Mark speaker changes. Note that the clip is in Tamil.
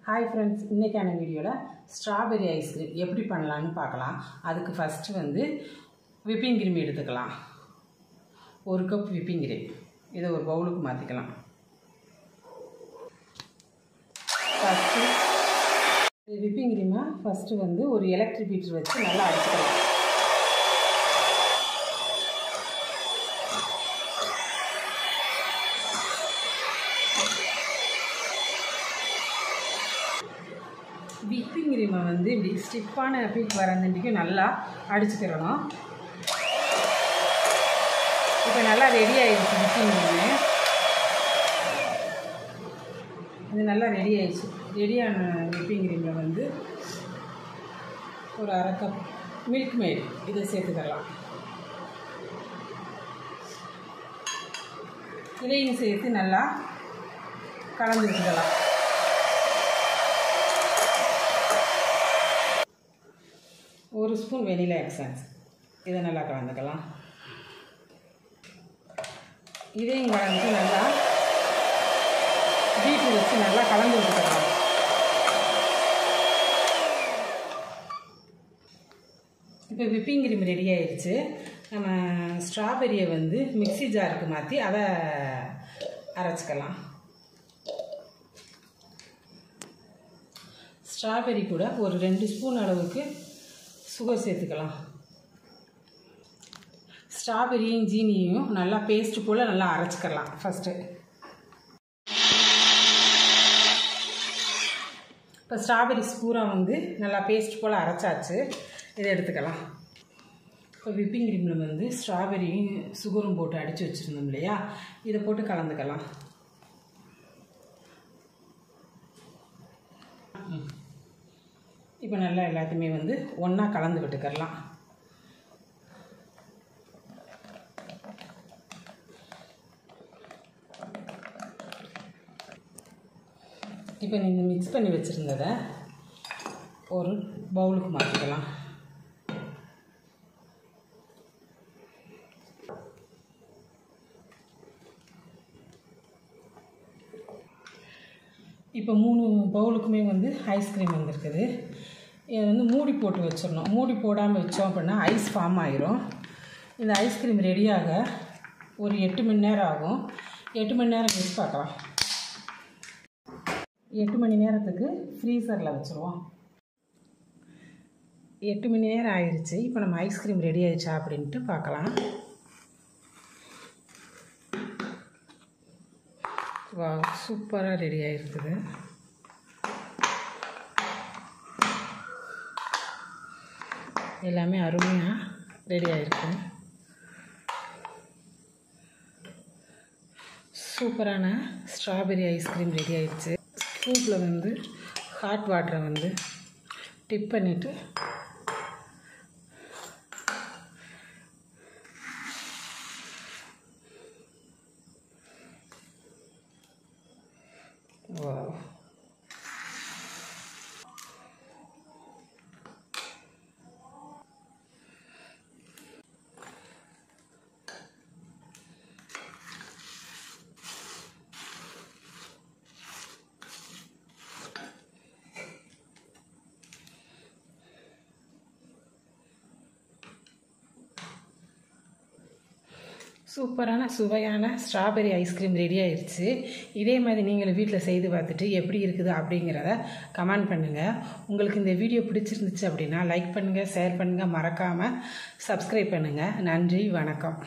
Speaker 1: Hi friends, இன்னைக்கான வீடியோல ஸ்ட்ராபெரி ஐஸ்கிரீம் எப்படி பண்ணலாம்னு பார்க்கலாம். அதுக்கு ஃபர்ஸ்ட் whipping cream எடுத்துக்கலாம். 1 கப் whipping cream. இதை ஒரு பவுலுக்கு மாத்திக்கலாம். ஃபர்ஸ்ட் whipping cream ஃபர்ஸ்ட் ஒரு எலக்ட்ரிக் பீட்டர் வச்சு நல்லா அடிச்சுக்கலாம். whipping cream இப்படி ஸ்டிப்பான பீக் வரந்துக்கு நல்லா அடிச்சுக்கிறணும். இப்போ நல்லா ரெடி ஆயிடுச்சு whipping cream. இது நல்லா ரெடி ஆயிடுச்சு. ரெடியான whipping cream ஒரு அரை கப் மில்க் மேட் இதை சேர்த்துக்கலாம். இதையும் சேர்த்து நல்லா கலந்து விட்டுக்கலாம். ஒரு ஸ்பூன் வெனிலா எசன்ஸ் இதை நல்லா கலந்துக்கலாம். இதையும் கலந்து நல்லா பீட்டர் வச்சு நல்லா கலந்து விட்டுக்கலாம். இப்போ whipping cream ரெடி ஆயிடுச்சு. நம்ம ஸ்ட்ராபெரியை மிக்ஸி ஜாருக்கு மாற்றி அதை அரைச்சிக்கலாம். ஸ்ட்ராபெரி கூட ஒரு 2 ஸ்பூன் அளவுக்கு சுகர் சேர்த்துக்கலாம். ஸ்ட்ராபெரியும் ஜீனியும் நல்லா பேஸ்ட் போல் நல்லா அரைச்சிக்கலாம். ஃபஸ்ட்டு இப்போ ஸ்ட்ராபெரிஸ் பூரா நல்லா பேஸ்ட் போல் அரைச்சாச்சு. இதை எடுத்துக்கலாம். இப்போ whipping creamல ஸ்ட்ராபெரியும் சுகரும் போட்டு அடித்து வச்சுருந்தோம் இல்லையா, இதை போட்டு கலந்துக்கலாம். இப்போ நல்லா எல்லாத்தையுமே ஒன்றா கலந்து விட்டுக்கலாம். இப்போ நீங்கள் மிக்ஸ் பண்ணி வச்சுருந்ததை ஒரு பவுலுக்கு மாற்றிக்கலாம். இப்போ 3 பவுலுக்குமே ஐஸ்கிரீம் வந்திருக்குது. இதை மூடி போட்டு வச்சிடணும். மூடி போடாமல் வச்சோம் அப்படின்னா ஐஸ் ஃபார்ம் ஆயிரும். இந்த ஐஸ்கிரீம் ரெடியாக ஒரு 8 மணி நேரம் ஆகும். 8 மணி நேரம் வச்சு பார்க்கலாம். 8 மணி நேரத்துக்கு ஃப்ரீசரில் வச்சுருவோம். 8 மணி நேரம் ஆயிடுச்சு. இப்போ நம்ம ஐஸ்கிரீம் ரெடி ஆயிடுச்சா அப்படின்ட்டு பார்க்கலாம். வா, சூப்பராக ரெடி ஆகிருக்குது. எல்லாமே அருமையாக ரெடி ஆகிருக்கு. சூப்பரான ஸ்ட்ராபெரி ஐஸ்கிரீம் ரெடி ஆகிடுச்சு. ஸ்கூப்பில் ஹாட் வாட்டரை டிப் பண்ணிவிட்டு வாவ், சூப்பரான சுவையான ஸ்ட்ராபெரி ஐஸ்கிரீம் ரெடி ஆயிடுச்சு. இதே மாதிரி நீங்களும் வீட்டில் செய்து பார்த்துட்டு எப்படி இருக்குது அப்படிங்கிறத கமெண்ட் பண்ணுங்கள். உங்களுக்கு இந்த வீடியோ பிடிச்சிருந்துச்சு அப்படின்னா லைக் பண்ணுங்கள், ஷேர் பண்ணுங்கள், மறக்காமல் சப்ஸ்கிரைப் பண்ணுங்கள். நன்றி, வணக்கம்.